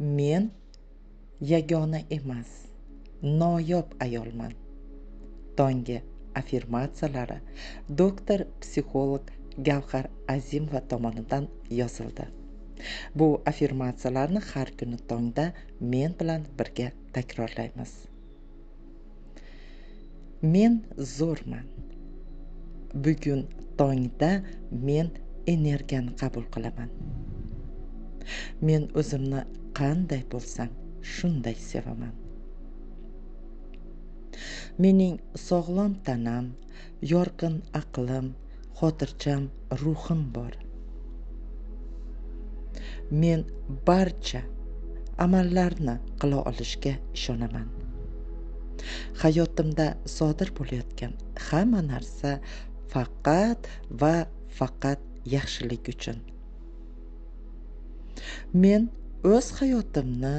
Men yagona emas, noyob ayolman. Tonggi affirmatsiyalari doktor psixolog Gavhar Azimova tomonidan yozildi. Bu affirmatsiyalarni har kuni tongda men bilan birga takrorlaymiz. Men zo'rman. Bugun tongda men energiyani qabul qilaman. Men o'zimni qanday bo'lsam, shunday sevaman. Mening sog'lom tanam, yorqin aqlim, xotirjam ruhim bor. Men barcha amallarni qila olishga ishonaman. Hayotimda sodir bo'layotgan hamma narsa faqat va faqat yaxshilik uchun. Men o'z hayotimni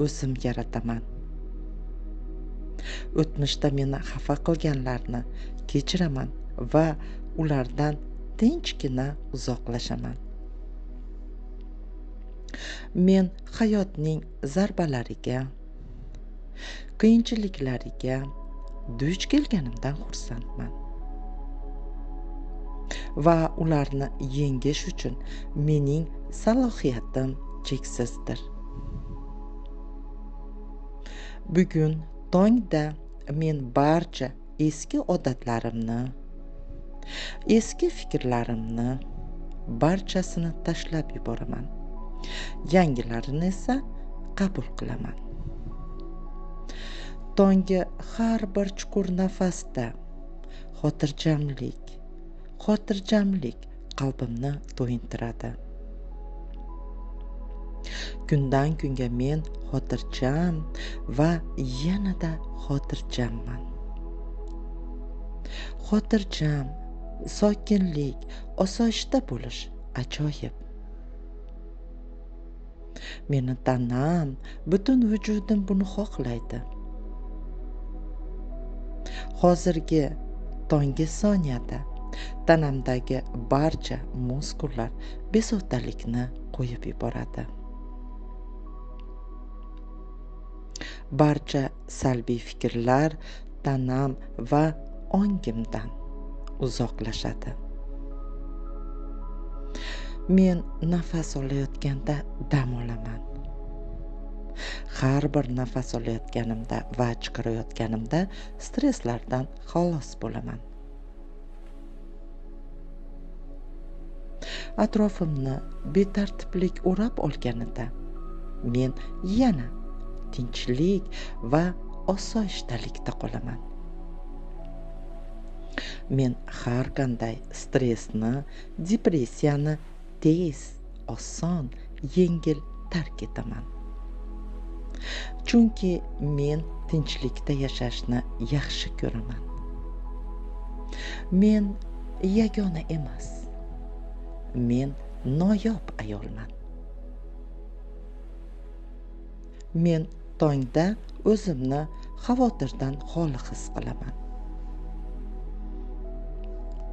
o'zim yarataman. O'tmishda meni xafa qilganlarni kechiraman va ulardan tinchgina uzoqlashaman. Men hayotning zarbalariga, qiyinchiliklariga duch kelganimdan xursandman. Va ularni yengish uchun mening salohiyatim cheksizdir. Bugun tongda men barcha eski odatlarimni, eski fikrlarimni barchasini tashlab yuboraman. Yangilarini esa qabul qilaman. Tonggi har bir chuqur nafasda xotirjamlik qalbimni to'yintiradi. Kundan kunga men xotirjam va yanada xotirjamman. Xotirjam, sokinlik, osoyishta bo'lish ajoyib. Meni tanam, butun vujudim buni xohlaydi. Hozirgi tonggi soniyada tanamdagi barcha muskullar bezovtalikni qo'yib yuboradi. Barcha salbiy fikrlar tanam va ongimdan uzoqlashadi. Men nafas olayotganda dam olaman. Har bir nafas olayotganimda va chiqarayotganimda stresslardan xalos bo'laman. Atrofimni betartiblik o'rab olganida men yana tinchlik va osoyishtalikda qolaman. Men har qanday stressni, depressiyani tez, oson, yengil tark etaman. Chunki men tinchlikda yashashni yaxshi ko'raman. Men yagona emas. Men noyob ayolman. Men tongda o'zimni xavotirdan xoli his qilaman.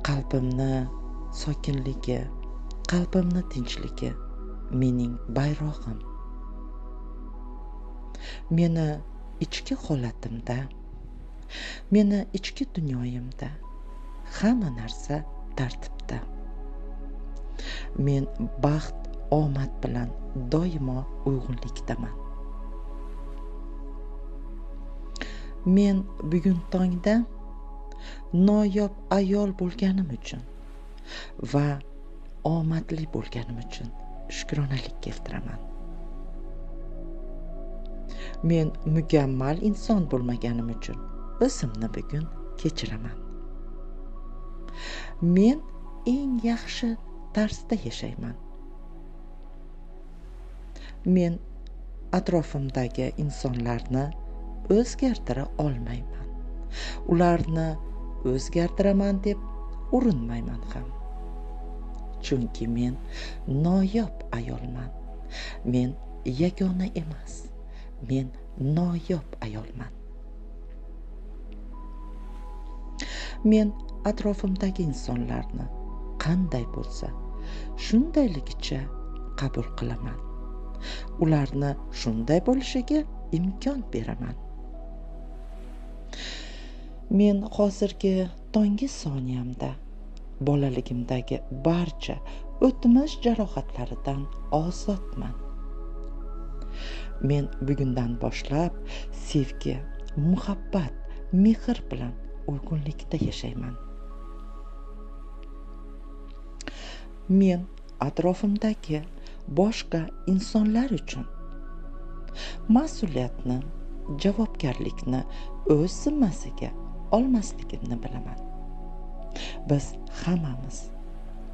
Qalbimni sokinligi, qalbimni tinchligi mening bayrog'im. Meni ichki holatimda, meni ichki dunyoyimda hamma narsa tartibda. Men baxt, omad bilan doimo uyg'unlikdaman. Men bugun tongda noyob ayol bo'lganim uchun va omadli bo'lganim uchun shukronalik keltiraman. Men mukammal inson bo'lmaganim uchun o'zimni bugun kechiraman. Men eng yaxshi tarzda yashayman. Men atrofimdagi insonlarni o'zgartira olmayman. Ularni o'zgartiraman deb urinmayman ham. Chunki men noyob ayolman. Men yagona emas. Men noyob ayolman. Men atrofimdagi insonlarni qanday bo'lsa, shundayligicha qabul qilaman ularni shunday bo'lishiga imkon beraman. Men hozirgi tonggi soniyamda bolaligimdagi barcha o'tmish jarohatlaridan ozodman. Men bugundan boshlab sevgi, muhabbat, mehr bilan uyg'unlikda yashayman. Men atrofimdagi boshqa insonlar uchun mas'uliyatni, javobgarlikni o'z zimmasiga olmasligimni bilaman. Biz hammamiz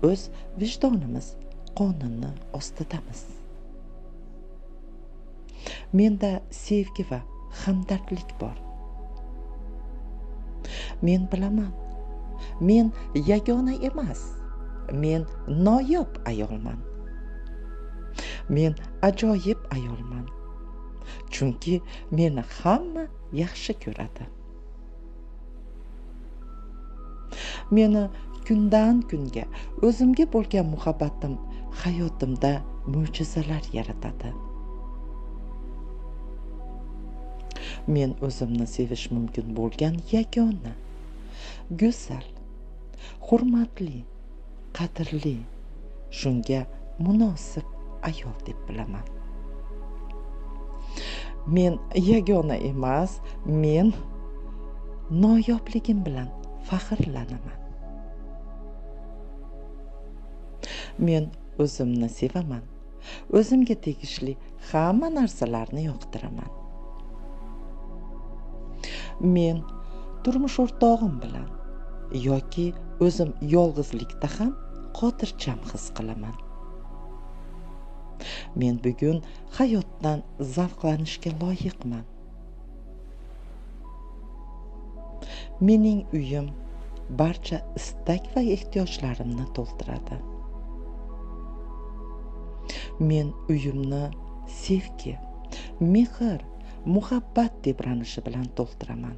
o'z vijdonimiz qonuni ostidamiz. Menda sevgi va hamdardlik bor. Men bilaman, men yagona emas, men noyob ayolman. Men ajoyib ayolman. Chunki meni hamma yaxshi ko'radi. Meni kundan kunga o'zimga bo'lgan muhabbatim hayotimda mo'jizalar yaratadi. Men o'zimni sevish mumkin bo'lgan yagona, go'zal, hurmatli, qadrli, shunga munosib ayol deb bilaman. Men yagona emas, men noyobligim bilan faxrlanaman. Men o'zimni sevaman. O'zimga tegishli hamma narsalarni yoqtiraman. Men turmush o'rtog'im bilan yoki o'zim yolg'izlikda ham xotirjam his qilaman. Men bugun hayotdan zavqlanishga loyiqman. Mening uyim barcha istak va ehtiyojlarimni to'ldiradi. Men uyimni sevgi, mehr, muhabbat tebranishi bilan to'ldiraman.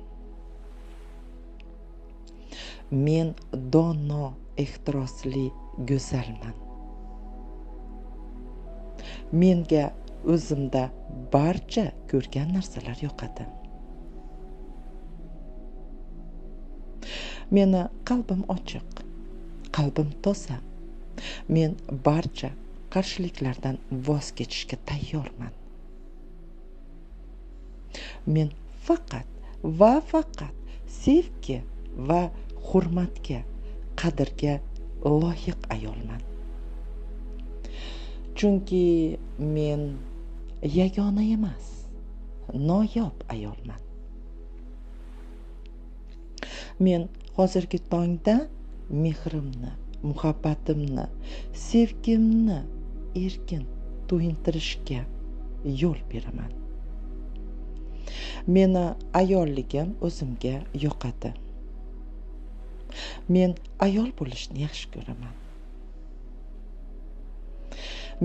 Men dono, ehtirosli, go'zalman. Menga o'zimda barcha ko'rgan narsalar yoqadi. Meni qalbim ochiq, qalbim toza. Men barcha qarshiliklardan voz kechishga tayyorman. Men faqat va faqat sevgi va hurmatga, qadrga loyiq ayolman. Chunki men yagona emas, noyob ayolman. Men hozirgi tongda mehrimni, muhabbatimni, sevgimni erkin to'yintirishga yo'l beraman. Meni ayolligim o'zimga yoqadi. Men ayol bo'lishni yaxshi ko'raman.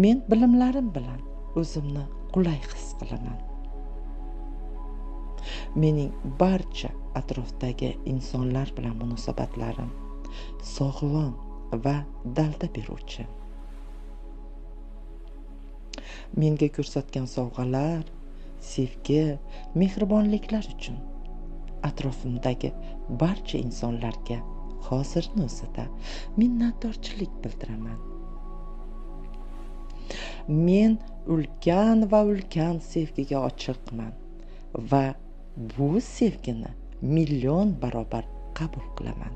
Men bilimlarim bilan o'zimni qulay his qilaman. Mening barcha atrofdagi insonlar bilan munosabatlarim sog'lom va dalda beruvchi. Menga ko'rsatgan sovg'alar, sevgi, mehribonliklar uchun atrofimdagi barcha insonlarga hozirni o'zida minnatdorchilik bildiraman. Men ulkan va ulkan sevgiga ochiqman va bu sevgini million barobar qabul qilaman.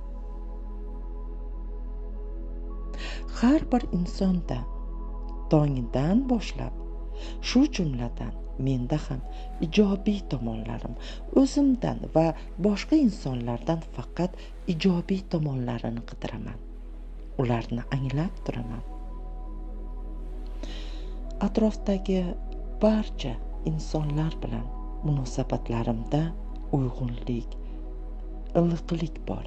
Har bir insonda tongdan boshlab, shu jumladan menda ham ijobiy tomonlarim, o'zimdan va boshqa insonlardan faqat ijobiy tomonlarini qidiraman. Ularni anglab turaman. Atrofdagi barcha insonlar bilan munosabatlarimda uyg'unlik, iliqlik bor.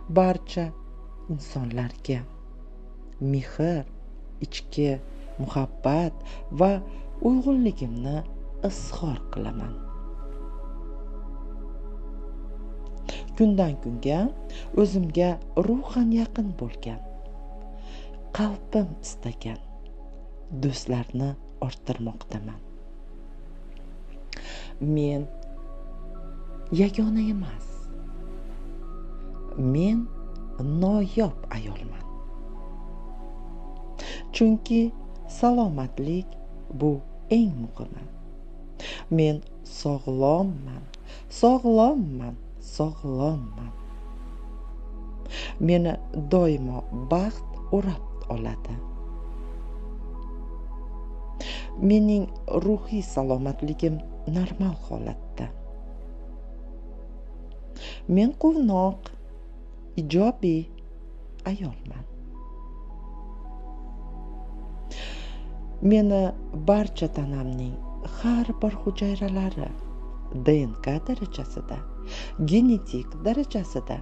Barcha insonlarga mehr, ichki muhabbat va uyg'unligimni izhor qilaman. Kundan kunga o'zimga ruhan yaqin bo'lgan, qalbim istagan, do'stlarni orttirmoqdaman. Men yagona emas. Men noyob ayolman. Chunki salomatlik bu eng muhimi. Men sog'lomman. Meni doimo baxt o'rab oladi. Mening ruhiy salomatligim normal holatda. Men quvnoq, ijobiy ayolman. Meni barcha tanamning har bir hujayralari DNK darajasida, genetik darajasida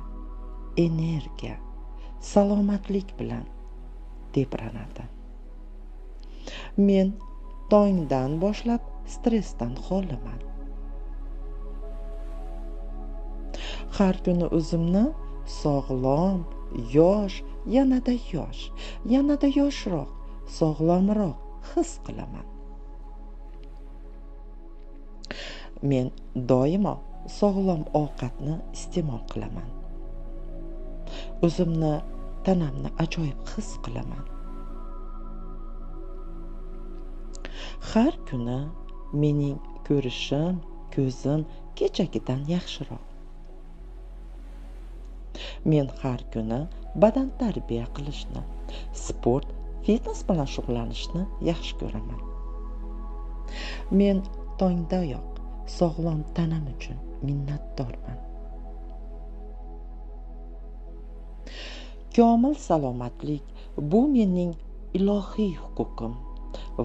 energiya, salomatlik bilan tebranadi. Men tongdan boshlab stressdan xoliman. Har kuni o'zimni sog'lom, yosh, yanada yoshroq, sog'lomroq his qilaman. Men doimo sog'lom ovqatni iste'mol qilaman. O'zimni, tanamni ajoyib his qilaman. Har kuni mening ko'rishim, ko'zim kechagidan yaxshiroq. Men har kuni badan tarbiya qilishni, sport, fitness bilan shug'ullanishni yaxshi ko'raman. Men tongdayoq sog'lom tanam uchun minnatdorman. Komil salomatlik bu mening ilohiy huquqim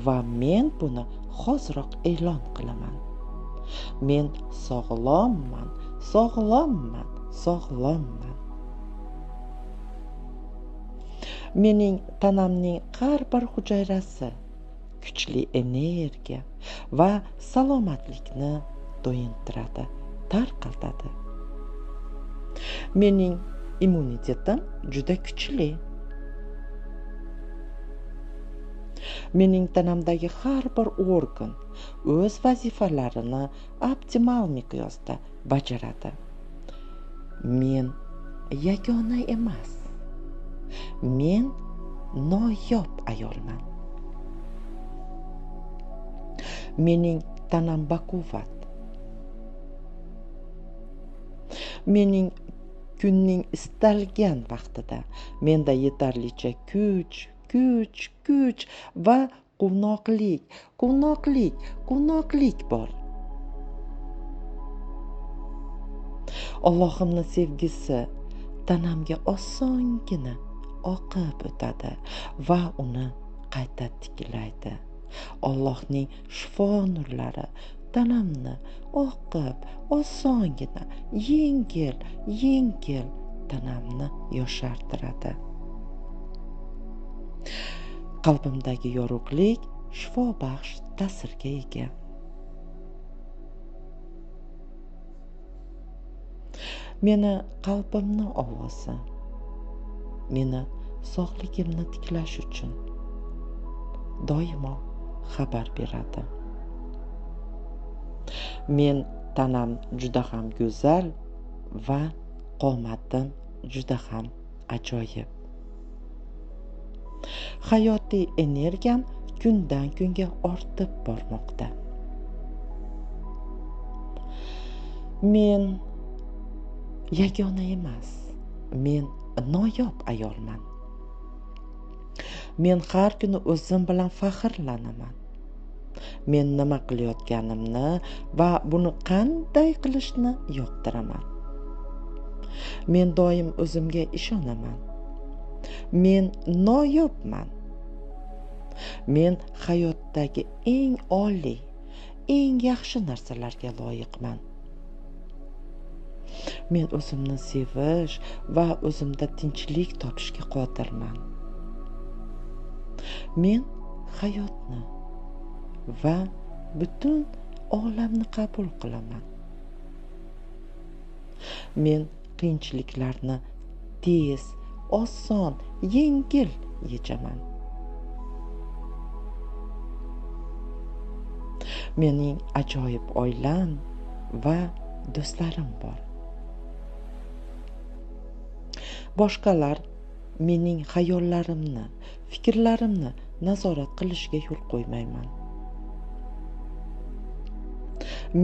va men buni hoziroq e'lon qilaman. Men sog'lomman. Mening tanamning har bir hujayrasi kuchli energiya va salomatlikni to'yintiradi, tarqatadi. Mening immunitetim juda kuchli. Mening tanamdagi har bir organ o'z vazifalarini optimal miqyosda bajaradi. Men yagona emas. Men noyob ayolman. Mening tanam baquvvat. Mening kunning istalgan vaqtida menda yetarlicha kuch va quvnoqlik bor. Allohimning sevgisi tanamga osongina oqib o'tadi va uni qayta tiklaydi. Allohning shifo nurlari tanamni oqib, osongina, yengil tanamni yoshartiradi. Qalbimdagi yorug'lik shifobaxsh ta'sirga ega. Meni qalbimning ovozi, meni sog'ligimni tiklash uchun doimo xabar beradi. Men tanam juda ham go'zal va qomatim juda ham ajoyib. Hayotiy energiyam kundan kunga ortib bormoqda. Men yagona emas, men noyob ayolman. Men har kuni o'zim bilan faxrlanaman. Men nima qilayotganimni va buni qanday qilishni yoqtiraman. Men doim o'zimga ishonaman. Men noyobman. Men hayotdagi eng oliy, eng yaxshi narsalarga loyiqman. Men o'zimni sevish va o'zimda tinchlik topishga qodirman. Men hayotni va butun olamni qabul qilaman. Men qiyinchiliklarni tez, oson, yengil yechaman. Mening ajoyib oilam va do'stlarim bor. Boshqalar mening xayollarimni, fikrlarimni nazorat qilishiga yo'l qo'ymayman.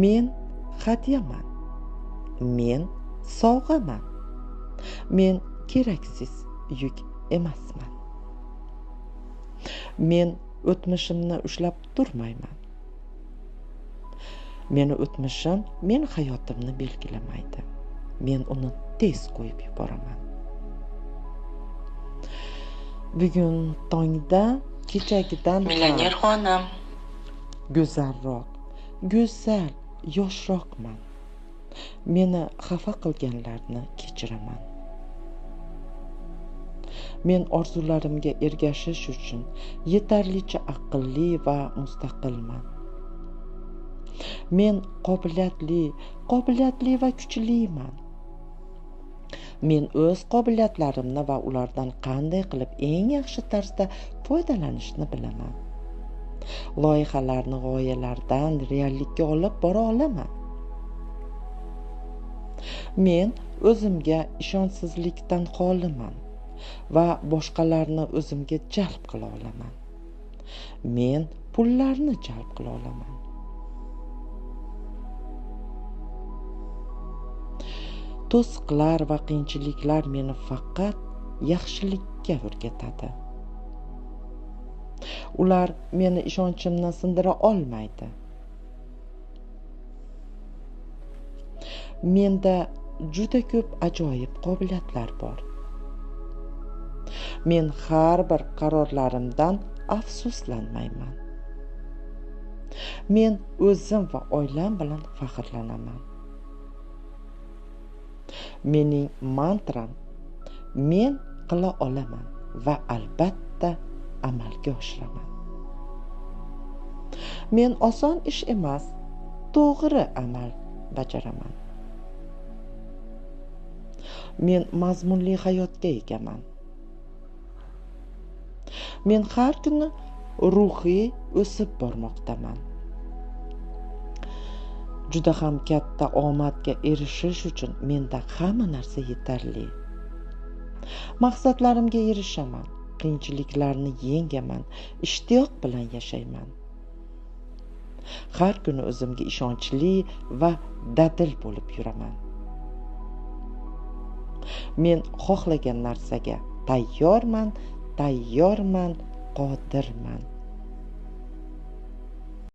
Men hadyaman. Men sovg'aman. Men keraksiz yuk emasman. Men o'tmishimni ushlab turmayman. Meni o'tmishim men hayotimni belgilamaydi. Men uni tez qo'yib yuboraman. Bugun tongda kechagidan Millioner xonim. go'zalroq, go'zal, yoshroqman. Meni xafa qilganlarni kechiraman. Men orzularimga ergashish uchun yetarlicha aqlli va mustaqilman. Men qobiliyatli va kuchliman. Men o'z qobiliyatlarimni va ulardan qanday qilib eng yaxshi tarzda foydalanishni bilaman. Loyihalarni g'oyalardan reallikka olib bora olaman. Men o'zimga ishonchsizlikdan xoliman va boshqalarni o'zimga jalb qila olaman. Men pullarni jalb qila olaman. To'siqlar va qiyinchiliklar meni faqat yaxshilikka o'rgatadi. Ular meni ishonchimni sindira olmaydi. Menda juda ko'p ajoyib qobiliyatlar bor. Men har bir qarorlarimdan afsuslanmayman. Men o'zim va oilam bilan faxrlanaman. Mening mantram: men qila olaman va albatta amalga oshiraman. Men oson ish emas, to'g'ri amal bajaraman. Men mazmunli hayotga egaman. Men har kuni ruhiy o'sib bormoqdaman. Juda ham katta omadga erishish uchun menda hamma narsa yetarli. Maqsadlarimga erishaman, qiyinchiliklarni yengaman, ishtiyoq bilan yashayman. Har kuni o'zimga ishonchli va dadil bo'lib yuraman. Men xohlagan narsaga tayyorman, qodirman.